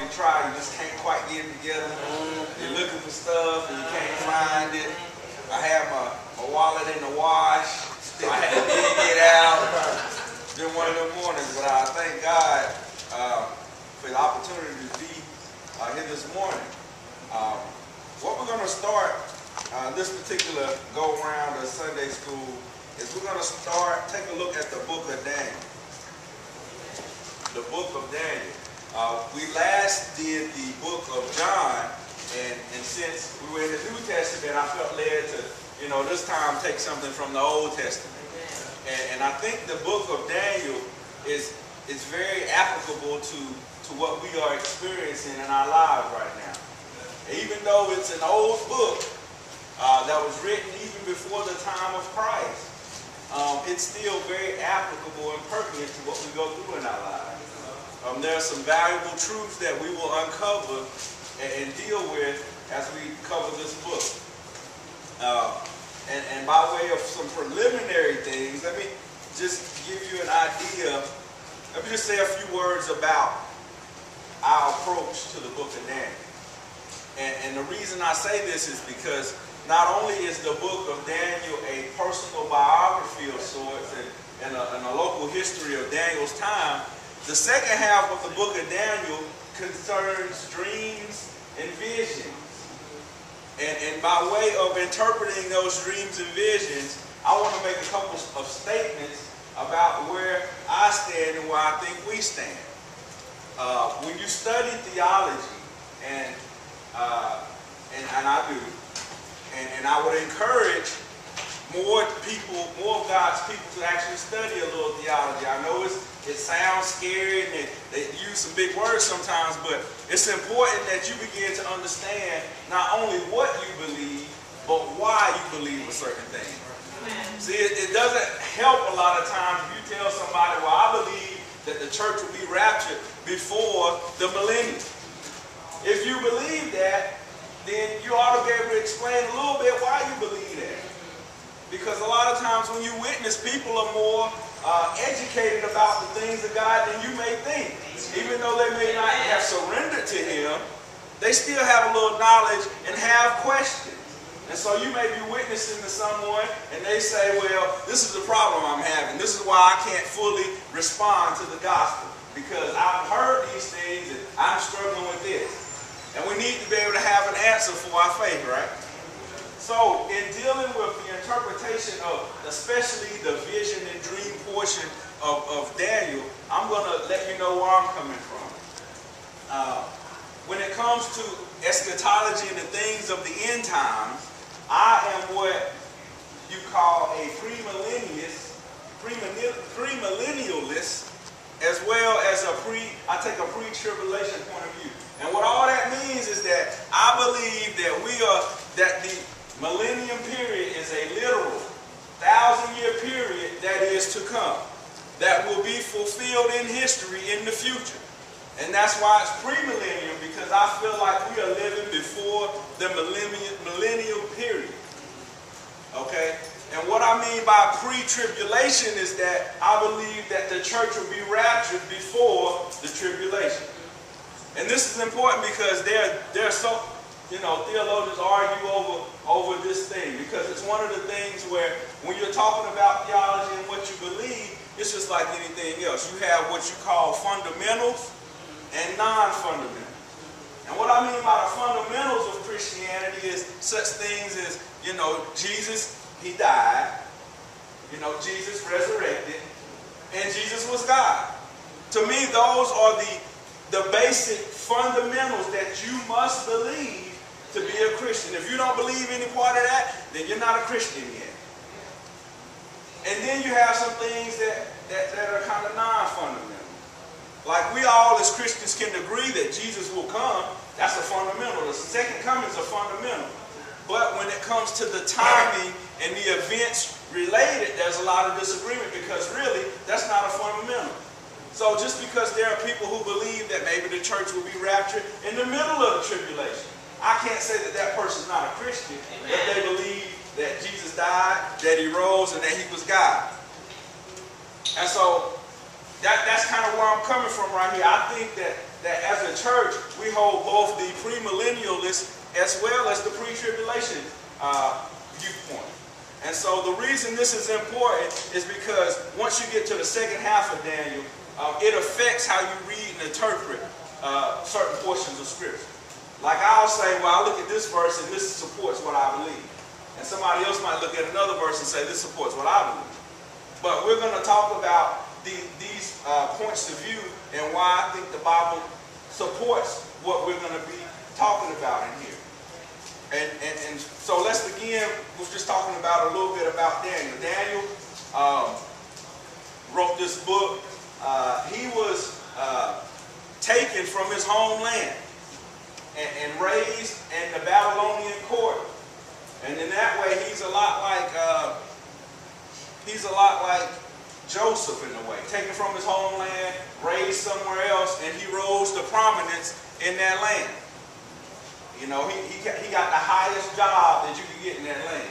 you try, you just can't quite get it together. You're looking for stuff and you can't find it. I had my wallet in the wash. I had to dig it out. It's been one of them mornings, but I thank God for the opportunity to be here this morning. What we're going to start this particular go-around of Sunday school is we're going to take a look at the book of Daniel. The book of Daniel. We last did the book of John, and since we were in the New Testament, I felt led to, this time take something from the Old Testament. And I think the book of Daniel is very applicable to what we are experiencing in our lives right now. Even though it's an old book that was written even before the time of Christ, it's still very applicable and pertinent to what we go through in our lives. There are some valuable truths that we will uncover and deal with as we cover this book. And by way of some preliminary things, let me just give you an idea. Let me just say a few words about our approach to the book of Daniel. And the reason I say this is because not only is the book of Daniel a personal biography of sorts and a local history of Daniel's time, the second half of the book of Daniel concerns dreams and visions. And by way of interpreting those dreams and visions, I want to make a couple of statements about where I stand and where I think we stand. When you study theology, and I do, and I would encourage more of God's people to actually study a little theology. I know it sounds scary and they use some big words sometimes, but it's important that you begin to understand not only what you believe, but why you believe a certain thing. See, it doesn't help a lot of times if you tell somebody, well, I believe that the church will be raptured before the millennium. If you believe that, then you ought to be able to explain a little bit why you believe that. Because a lot of times when you witness, people are more educated about the things of God than you may think. Even though they may not have surrendered to Him, they still have a little knowledge and have questions. And so you may be witnessing to someone and they say, well, this is the problem I'm having. This is why I can't fully respond to the gospel. Because I've heard these things and I'm struggling with this. And we need to be able to have an answer for our faith, right? So, in dealing with the interpretation of especially the vision and dream portion of Daniel, I'm going to let you know where I'm coming from. When it comes to eschatology and the things of the end times, I am what you call a premillennialist, as well as I take a pre-tribulation point of view. And what all that means is that I believe that the millennium period is a literal 1,000-year period that is to come, that will be fulfilled in history in the future. And that's why it's premillennium, because I feel like we are living before the millennial period. Okay? And what I mean by pre-tribulation is that I believe that the church will be raptured before the tribulation. And this is important because there's so theologians argue over this thing, because it's one of the things where when you're talking about theology and what you believe, it's just like anything else. You have what you call fundamentals and non-fundamentals. And what I mean by the fundamentals of Christianity is such things as, Jesus, He died, Jesus resurrected, and Jesus was God. To me, those are the basic fundamentals that you must believe to be a Christian. If you don't believe any part of that, then you're not a Christian yet. And then you have some things that are kind of non-fundamental. Like we all as Christians can agree that Jesus will come. That's a fundamental. The second coming is a fundamental. But when it comes to the timing and the events related, there's a lot of disagreement, because really, that's not a fundamental. So just because there are people who believe that maybe the church will be raptured in the middle of the tribulation, I can't say that that person's not a Christian. Amen. If they believe that Jesus died, that He rose, and that He was God. And so that's kind of where I'm coming from right here. I think that that as a church, we hold both the premillennialist as well as the pre-tribulation viewpoint. And so the reason this is important is because once you get to the second half of Daniel, it affects how you read and interpret certain portions of Scripture. Like I'll say, well, I look at this verse and this supports what I believe. And somebody else might look at another verse and say this supports what I believe. But we're going to talk about these points of view and why I think the Bible supports what we're going to be talking about in here. And so let's begin with just talking about a little bit about Daniel. Daniel wrote this book. He was taken from his homeland and raised in the Babylonian court. And in that way, he's a lot like Joseph in a way, taken from his homeland, raised somewhere else, and he rose to prominence in that land. You know, he got the highest job that you could get in that land.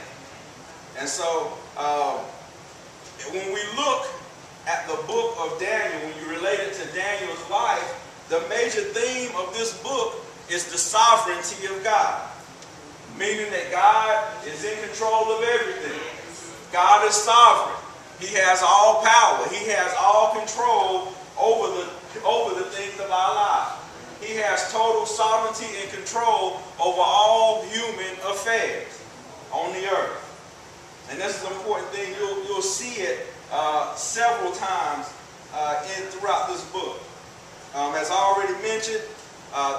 And so when we look at the book of Daniel, when you relate it to Daniel's life, the major theme of this book is the sovereignty of God. Meaning that God is in control of everything. God is sovereign. He has all power. He has all control over the things of our lives. He has total sovereignty and control over all human affairs on the earth. And this is an important thing. You'll see it several times throughout this book. As I already mentioned,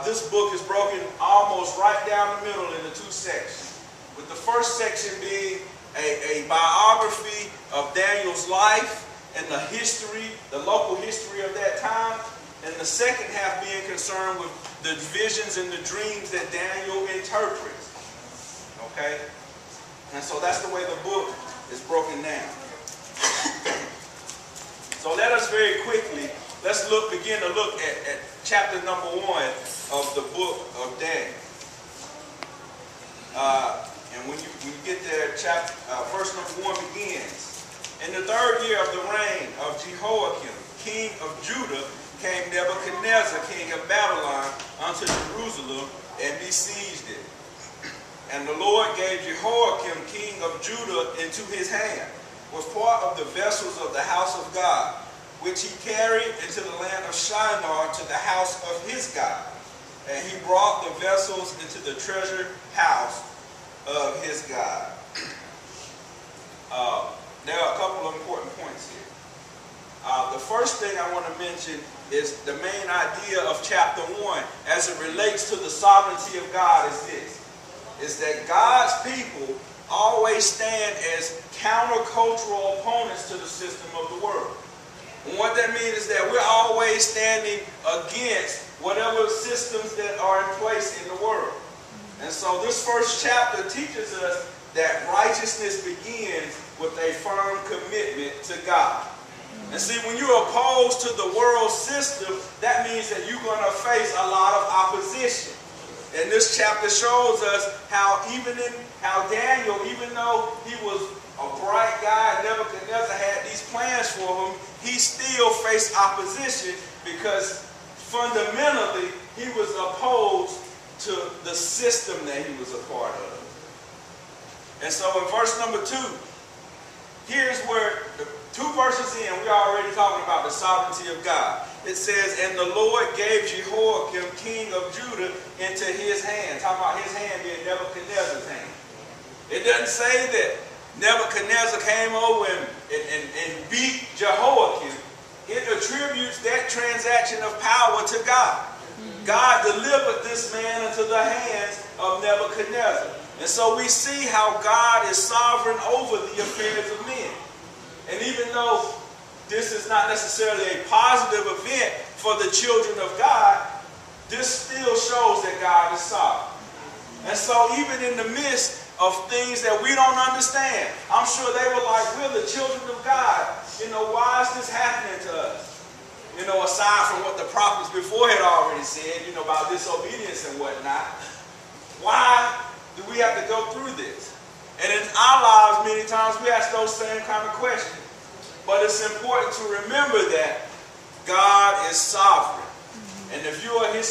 this book is broken almost right down the middle into two sections. With the first section being a biography of Daniel's life and the history, the local history of that time. And the second half being concerned with the visions and the dreams that Daniel interprets. Okay? And so that's the way the book is broken down. So let us very quickly, begin to look at chapter number 1 of the book of Daniel. And when you get there, verse number 1 begins. In the 3rd year of the reign of Jehoiakim, king of Judah, came Nebuchadnezzar, king of Babylon, unto Jerusalem and besieged it. And the Lord gave Jehoiakim, king of Judah, into his hand, with part of the vessels of the house of God, which he carried into the land of Shinar to the house of his God. And he brought the vessels into the treasure house of his God. There are a couple of important points here. The first thing I want to mention is the main idea of chapter 1 as it relates to the sovereignty of God is this. Is that God's people always stand as countercultural opponents to the system of the world. And what that means is that we're always standing against whatever systems that are in place in the world. And so this first chapter teaches us that righteousness begins with a firm commitment to God. And see, when you're opposed to the world system, that means that you're going to face a lot of opposition. And this chapter shows us how Daniel, even though he was a bright guy, Nebuchadnezzar had these plans for him, he still faced opposition because fundamentally he was opposed to the system that he was a part of. And so in verse number 2, here's where, 2 verses in, we're already talking about the sovereignty of God. It says, and the Lord gave Jehoiakim, king of Judah, into his hand. Talking about his hand being Nebuchadnezzar's hand. It doesn't say that Nebuchadnezzar came over and beat Jehoiakim. It attributes that transaction of power to God. God delivered this man into the hands of Nebuchadnezzar. And so we see how God is sovereign over the affairs of men. And even though this is not necessarily a positive event for the children of God, this still shows that God is sovereign. And so even in the midst of things that we don't understand, I'm sure they were like, we're the children of God. You know, why is this happening to us? You know, aside from what the prophets before had already said, you know, about disobedience and whatnot. Why do we have to go through this? And in our lives, many times we ask those same kind of questions. But it's important to remember that God is sovereign. And if you're his